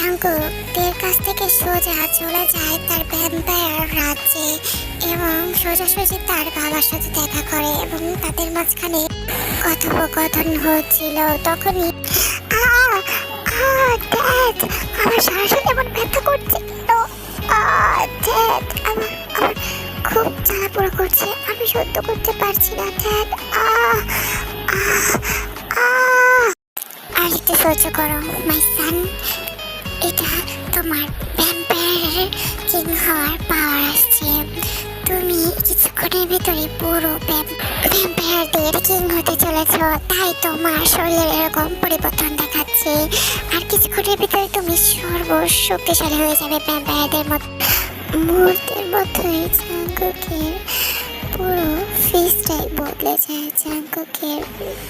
জাঙ্কুকের কাছ থেকে সোজা চলে যায় তার ভ্যাম্পায়ার রাজ্যে এবং সোজাসুজি তার বাবার সাথে দেখা করে এবং তাদের মাঝখানে কথোপকথন হচ্ছিল। তখনই ড্যাড, আমার শ্বাসে এমন ব্যথা করছে, ড্যাড, আমার খুব জ্বালাপোড়া করছে, আমি সহ্য করতে পারছি না ড্যাড। আর একটু সহ্য করো মাই সান, এটা তোমার ভ্যাম্পায়ারের কিং হওয়ার পাওয়ার আসছে। তুমি কিছুক্ষণের ভিতরে পুরো ভ্যাম্পায়ারদের কিং হতে চলেছ, তাই তোমার শরীরের এরকম পরিবর্তন দেখাচ্ছে। আর কিছুক্ষণের ভিতরে তুমি সর্বশক্তিশালী হয়ে যাবে ভ্যাম্পায়ারদের মতো। মুহূর্তের মধ্যেই জাঙ্কুকের পুরো ফেসটাই বদলে যায়। জাঙ্কুকের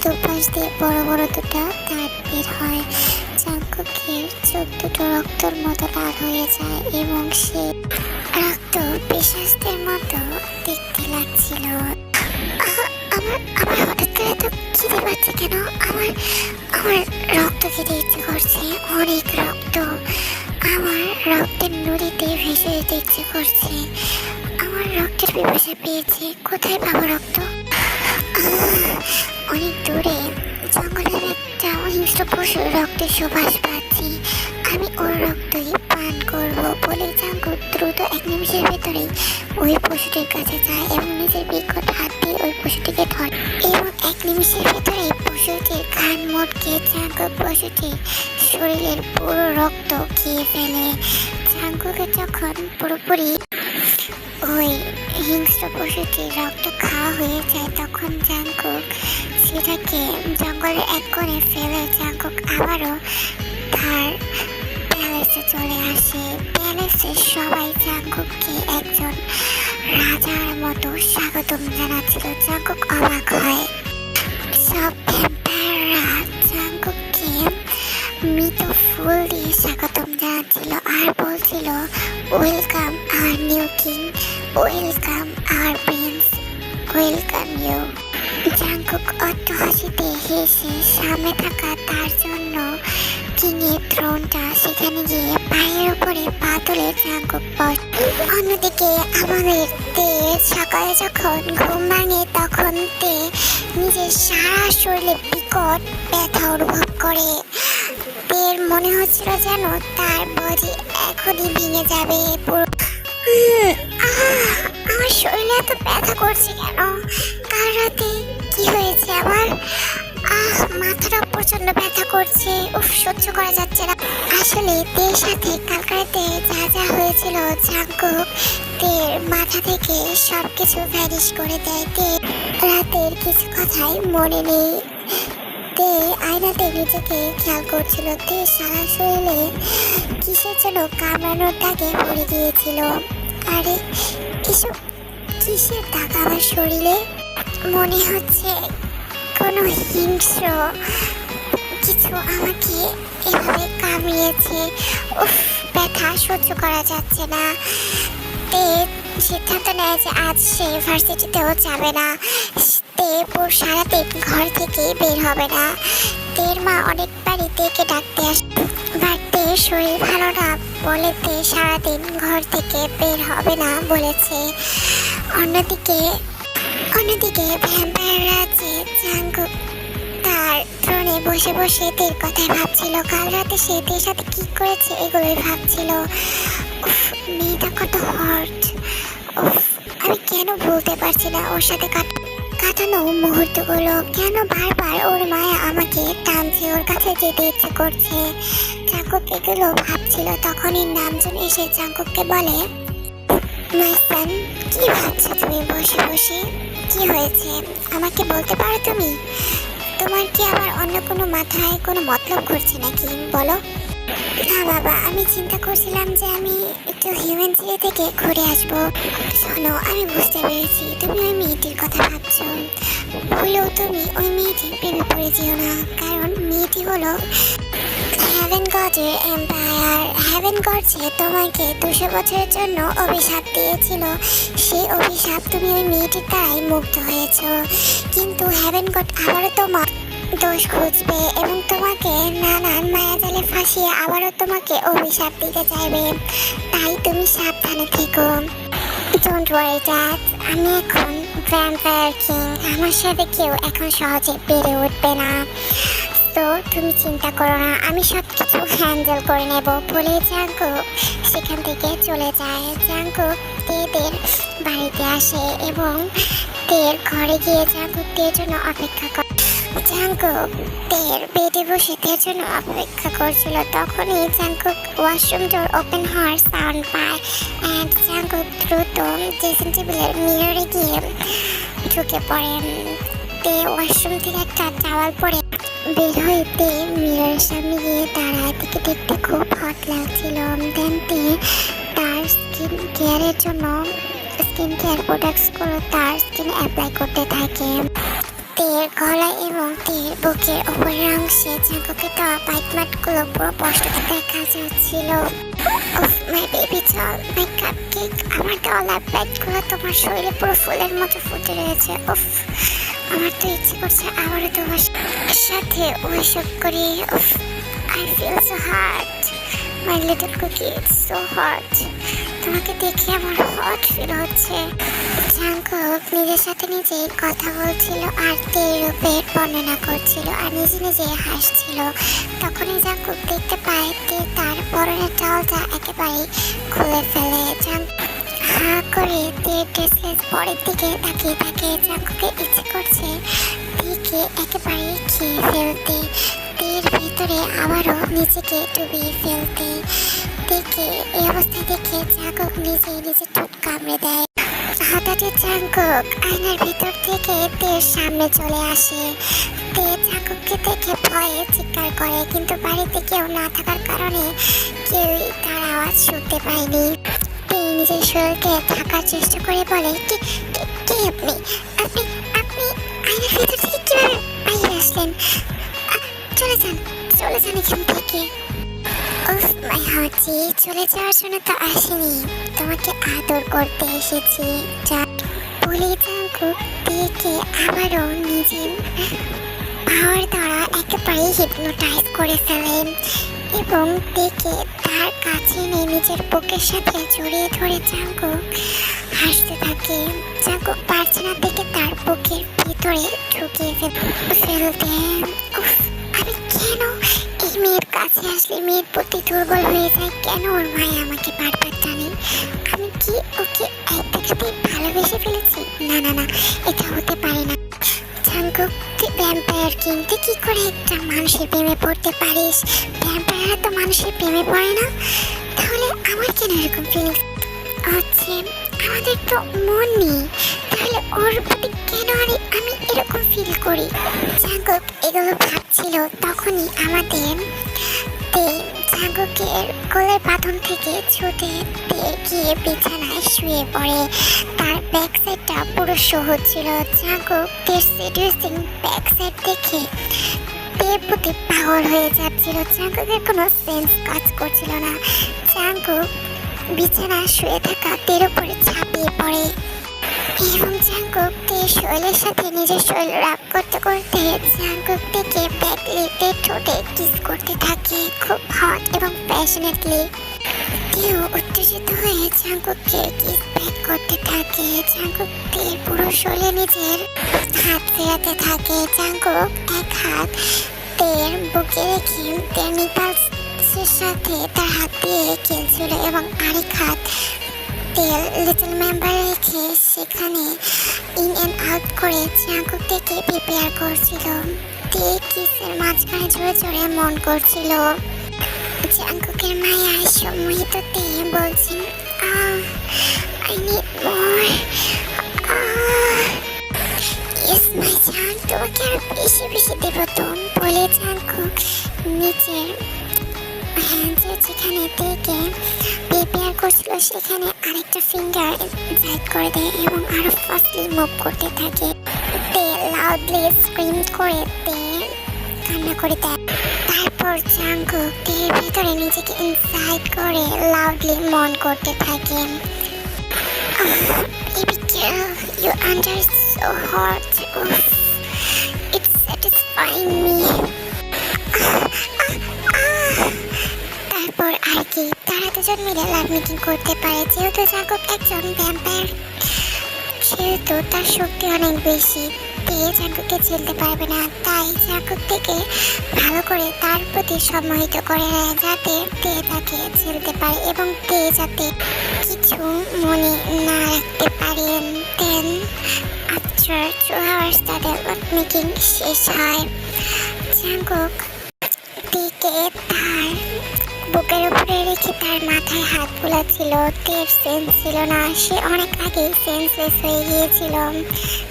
দুপাশ দিয়ে বড় বড় দুটো দাঁত বের হয়। জাঙ্কুকের চোখ দুটো রক্তর মতো লাল হয়ে যায় এবং সে রক্ত পিশাচদের মতো দেখতে লাগছিল। আমার হঠাৎ করে তো খিদে পাচ্ছে কেন? আমার রক্ত খেতে ইচ্ছে করছে, অনেক রক্ত। আমার রক্তের নদীতে ভেসে যেতে ইচ্ছে করছে। আমার রক্তের পিপাসা পেয়েছে, কোথায় পাবো রক্ত? অনেক দূরে জঙ্গলের একটা হিংস্র পশুর রক্তের সুবাস পাচ্ছি, আমি ওর রক্তই পান করবো বলে জাঙ্কুক দ্রুত এক নিমিষের ভেতরেই ওই পশুটির কাছে যায় এবং নিজের বিকট হাত দিয়ে ওই পশুটিকে ধরে এবং এক নিমিষের ভেতরেই পশুটির কান মোটকে জাঙ্কুক পশুটির শরীরের পুরো রক্ত খেয়ে ফেলে। জাঙ্কুকের যখন পুরোপুরি ওই হিংস্র পশুটির রক্ত খাওয়া হয়ে যায় তখন জাঙ্কুক সেটাকে জঙ্গলের এক কোণে ফেলে জাঙ্কুক আবারও তার প্যালেসে চলে আসে। প্যালেসে সবাই জাঙ্কুককে একজন রাজার মতো স্বাগতম জানাচ্ছিল। জাঙ্কুক অবাক হয়। সব ভ্যাম্পায়াররা জাঙ্কুককে মৃত ফুল দিয়ে স্বাগতম জানাচ্ছিল আর বলছিল, welcome our new king, welcome our prince, welcome you. Jungkook অট্ট হাসিতে হেসে সামনে থাকা তার জন্য কিংয়ের থ্রোনটা সেখানে গিয়ে পায়ের উপরে পা তুলে জাঙ্কুক বসে। অন্যদিকে আমাদের সকালে যখন ঘুম ভাঙে তখন নিজের সারা শরীরে বিকট ব্যথা অনুভব করে। মনে হচ্ছিল যেন তার বডি এখনই ভেঙে যাবে পুরো। আমার শরীরে এত ব্যথা করছে কেন? কাল রাতে কি হয়েছে আমার? মাথাটা প্রচন্ড ব্যথা করছে, সহ্য করা যাচ্ছে না। আসলে তের সাথে কালকে রাতে যা যা হয়েছিল জাঙ্কুক তের মাথা থেকে সবকিছু ভ্যানিশ করে দেয়। রাতের কিছু কথাই মনে নেই। আয়নাতে নিজেকে খেয়াল করছিল। সারা শরীরে কিসের যেন কামড়ানোর দাগে পড়ে গিয়েছিল। আরে এসব কিসের দাগ আমার শরীরে? মনে হচ্ছে কোনো হিংস্র কিছু আমাকে এভাবে কামড়িয়েছে। ব্যথা সহ্য করা যাচ্ছে না। সিদ্ধান্ত নেয় যে আজ সে ভার্সিটিতেও যাবে না। সারাদিন ঘর থেকে বের হবে না। মা অনেকবারই তেকে ডাকতে আসে, বাট শরীর ভালো না বলে সারাদিন ঘর থেকে বের হবে না বলেছে। অন্যদিকে ভ্যাম্পায়ার রাজ্যে জাঙ্কুক তার থ্রোনে বসে বসে তের কথাই ভাবছিল। কাল রাতে সে তের সাথে কি করেছে এগুলোই ভাবছিল। মেয়েটা কত হট, আমি কেন ভুলতে পারছি না ওর সাথে কাটানো মুহূর্তগুলো। কেন বারবার ওর মায়া আমাকে টানছে, ওর কাছে যেতে ইচ্ছে করছে। জাঙ্কুক এগুলো ভাবছিল। তখনই নামজন এসে জাঙ্কুককে বলে, মাই সান, কি ভাবছো তুমি বসে বসে? কি হয়েছে আমাকে বলতে পারো তুমি? তোমার কি আবার অন্য কোনো মাথায় কোনো মতলব ঘুরছে নাকি? বলো। না বাবা, আমি চিন্তা করছিলাম যে আমি একটু হিউম্যান সিটি থেকে ঘুরে আসবো। শোনো, আমি বুঝতে পেরেছি তুমি ওই মেয়েটির কথা ভাবছো। ভুলেও তুমি ওই মেয়েটির প্রেমে পড়ে যেও না, কারণ মেয়েটি হলো হেভেন গডের এম্পায়ার। হেভেন গড যে তোমাকে 200 বছরের জন্য অভিশাপ দিয়েছিল, সেই অভিশাপ তুমি ওই মেয়েটির দ্বারাই মুক্ত হয়েছ। কিন্তু হেভেন গড আবারও দোষ খুঁজবে এবং তোমাকে নানান মায়াজালে ফাঁসিয়ে আবারও তোমাকে অভিশাপ দিতে চাইবে। তাই তুমি সাবধানে থেকো। ডোন্ট ওয়ারি ড্যাড, আমি এখন ভ্যাম্পায়ার কিং। আমার সাথে কেউ এখন সহজে পেরে উঠবে না। তো তুমি চিন্তা করো না, আমি সব কিছু হ্যান্ডেল করে নেব বলে জাঙ্কুক সেখান থেকে চলে যায়। জাঙ্কুক তেদের বাড়িতে আসে এবং তের ঘরে গিয়ে জাঙ্কুক তের জন্য অপেক্ষা করে। জাঙ্কুক তের বেডে বসে তের জন্য অপেক্ষা করছিল। তখনই জাঙ্কুক ওয়াশরুম ডোর ওপেন হওয়ার সাউন্ড পায় অ্যান্ড জাঙ্কুক দ্রুত ড্রেসিং টেবিলের মিররে গিয়ে ঢুকে পড়ে। তে ওয়াশরুম থেকে একটা টাওয়াল পরে বের হইতে মিররের সামনে গিয়ে দাঁড়ায়। থেকে দেখতে খুব হট লাগছিল। দেন তে তার স্কিন কেয়ারের জন্য স্কিন কেয়ার প্রোডাক্টসগুলো তার স্কিনে অ্যাপ্লাই করতে থাকে। তের গলা এবং তের বুকের উপরের অংশে জাঙ্কুকের দেওয়া বাইট মার্কগুলো পুরো স্পষ্ট দেখা যাচ্ছিল। উফ my baby doll, my cupcake, আমার দেওয়া লাভ বাইটগুলো তোমার শরীরে পুরো ফুলের মতো ফুটে রয়েছে। উফ, আমার তো ইচ্ছে করছে আবারও তোমার সাথে ওইসব করি। উফ, I feel so hot, my little cookie, it's so hot. তোমাকে দেখে আমার হট ফিল হচ্ছে। জাঙ্কুক নিজের সাথে নিজেই কথা বলছিল আর তের রূপের বর্ণনা করছিল আর নিজে নিজে হাসছিল। তখনই জাঙ্কুক দেখতে পায় তে তার পরনের টাওয়ালটা একেবারেই খুলে ফেলে। হা করে তের ড্রেসলেস পরের দিকে তাকিয়ে থাকে। জাঙ্কুকের ইচ্ছে করছে তেকে একেবারে খেয়ে ফেলতে, তের ভিতরে আবারও নিজেকে ডুবিয়ে ফেলতে। তেকে এই অবস্থায় দেখে জাঙ্কুক নিজেই নিজের ঠোঁট কামড়ে দেয়। হঠাৎ জাঙ্কুক আয়নার ভিতর থেকে তের সামনে চলে আসে। তে জাঙ্কুককে দেখে ভয়ে চিৎকার করে, কিন্তু বাড়িতে কেউ না থাকার কারণে কেউই তার আওয়াজ শুনতে পায়নি। তে নিজের শরীরকে থাকার চেষ্টা করে বলে, কে কে আপনি আপনি আপনি আয়নার ভিতর থেকে কিভাবে বাইরে আসলেন? চলে যান এখান থেকে। উফ মাই হার্টি, চলে যাওয়ার জন্য তো আসিনি, তোমাকে আদর করতে এসেছি। যা বলে জাঙ্কুক তেকে আবারও নিজের পাওয়ার দ্বারা একেবারে হিপনোটাইজ করে ফেলেন এবং তেকে তার কাছে নিয়ে নিজের বুকের সাথে জড়িয়ে ধরে জাঙ্কুক হাসতে থাকে। জাঙ্কুক পারছে না থেকে তার বুকের ভিতরে ঢুকিয়ে ফেলতে। উফ, আমি কেন এই মেয়ের কাছে আসলে মেয়ের প্রতি দুর্বল হয়ে যায়? কেন ওর মায় আমাকে বারবার টানে? আমি কি ওকে এক দেখাতে ভালোবেসে ফেলেছি? না না না, এটা হতে পারে না। জাঙ্কুক, তুই ভ্যাম্পায়ার কিং, তুই কি করে একটা মানুষের প্রেমে পড়তে পারিস? ভ্যাম্পায়াররা তো মানুষের প্রেমে পড়ে না। তাহলে আমার কেন এরকম ফিলিংস হচ্ছে? আমাদের তো মন নেই, তাহলে ওর প্রতি কেন আমি এরকম ফিল করি? জাঙ্কুক এগুলো ভাবছিল, তখনই আমাদের জাঙ্কুকের কোলের বাঁধন থেকে ছুটে গিয়ে বিছানায় শুয়ে পড়ে। তার ব্যাক সাইডটা পুরো সহজ ছিল। জাঙ্কুক তের সেডুসিং ব্যাক সাইড দেখে তের প্রতি পাগল হয়ে যাচ্ছিল। জাঙ্কুকের কোনো সেন্স কাজ করছিল না। জাঙ্কুক বিছানায় শুয়ে থাকা তের উপরে ঝাঁপিয়ে পড়ে এবং জাঙ্কুক তের শরীরের সাথে নিজের শরীর রাগ করতে করতে জাঙ্কুক থেকে ব্যাকলিতে ঠোঁটে কিস করতে থাকে, খুব হট এবং প্যাশনেটলি। তেও উত্তেজিত হয়ে জাঙ্কুককে কিস ব্যাক করতে থাকে। জাঙ্কুক তের পুরো শরীরে নিজের হাত ফেরাতে থাকে। জাঙ্কুক এক হাত তের বুকে রেখে তের নিপালসের সাথে তার হাত দিয়ে খেলছিল এবং আরেক হাত তেল লিটল মেম্বার রেখে সেখানে ইন অ্যান্ড আউট করে জাঙ্কুক থেকে প্রিপেয়ার করছিল। তে কিসের মাঝখানে জোরে জোরে মন করছিল। জাঙ্কুকের মায়ায় সম্মোহিত তে বলছেন, I need more, yes my জান, তোমাকে আর বেশি বেশি দেব তো বলে জাঙ্কুক নিচের যেখানে তেকে প্রিপেয়ার করছিল সেখানে আরেকটা ফিঙ্গার ইনসাইড করে দেয় এবং আরো ফাস্টলি মুভ করতে থাকে। তে লাউডলি স্ক্রিম করে তে কান্না করে দেয়। তারপর জাঙ্কুক তের ভেতরে নিজেকে ইনসাইড করে লাউডলি মন করতে থাকে। Baby girl, your under is so hot. It's satisfy me. তারপর আর কি, তারা দুজন মিলে লাভ মেকিং করতে পারে। যেহেতু জাঙ্কুক একজন ভ্যাম্পায়ার, সেহেতু তার শক্তি অনেক বেশি। তে জাঙ্কুককে ঝেলতে পারবে না, তাই জাঙ্কুক থেকে ভালো করে তার প্রতি সম্মোহিত করে নেয়, যাতে তে তাকে ঝেলতে পারে এবং তে যাতে কিছু মনে না রাখতে পারেন। দেন আফটার 2 hours তাদের লাভ মেকিং শেষ হয়। জাঙ্কুক তে তার বুকের উপরে রেখে তার মাথায় হাত বোলাচ্ছিল। তের সেন্স ছিল না, সে অনেক আগে সেন্সলেস হয়ে গিয়েছিল।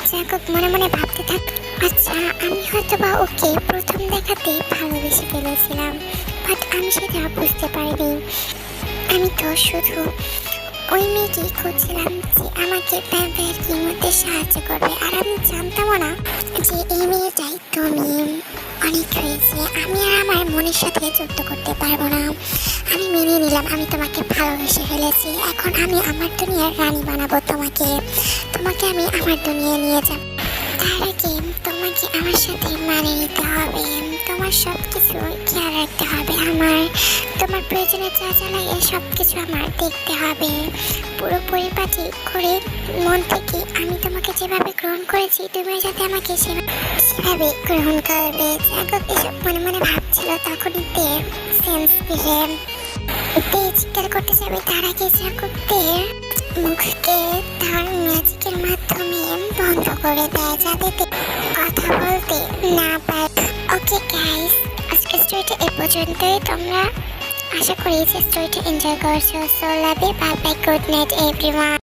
জাঙ্কুক মনে মনে ভাবতে থাক, আচ্ছা আমি হয়তো বা ওকে প্রথম দেখাতেই ভালোবেসে ফেলেছিলাম, বাট আমি সেটা বুঝতে পারিনি। আমি তো শুধু ওই মেয়েকেই খুঁজছিলাম যে আমাকে ভ্যাম্পায়ার কিং হতে সাহায্য করবে, আর আমি জানতামও না যে এই মেয়েটাই তুমি। অনেক হয়েছে, আমি আর আমার মনের সাথে যুদ্ধ করতে পারবো না। আমি মেনে নিলাম আমি তোমাকে ভালোবেসে ফেলেছি, এখন আমি আমার দুনিয়ার রানী বানাবো তোমাকে। তোমাকে আমি আমার দুনিয়ায় নিয়ে যাব। তার আগে তোমাকে আমার সাথে মানিয়ে নিতে হবে, তোমার সব কিছু খেয়াল রাখতে হবে, আমার তোমার প্রয়োজনে যা যা লাগে সব কিছু আমার দেখতে হবে। পুরো পরিপাটি করে মন থেকে আমি তোমাকে যেভাবে গ্রহণ করেছি, তুমি যাতে আমাকে সেভাবে গ্রহণ করবে। জাঙ্কুক এসব মনে মনে ভাবছিল, তখনই তের সেন্স ফিরে তে চিৎকার করতে যাবে। তার আগে জাঙ্কুক তের মুখকে তার ম্যাজিকের মাধ্যমে বন্ধ করে দেয়, যাতে কথা বলতে না পারে। ওকে গাইস, আজকে স্টোরিটা এ পর্যন্তই। তোমরা আশা করি যে স্টোরিটা এনজয় করছো। So love you, bye bye, good night everyone.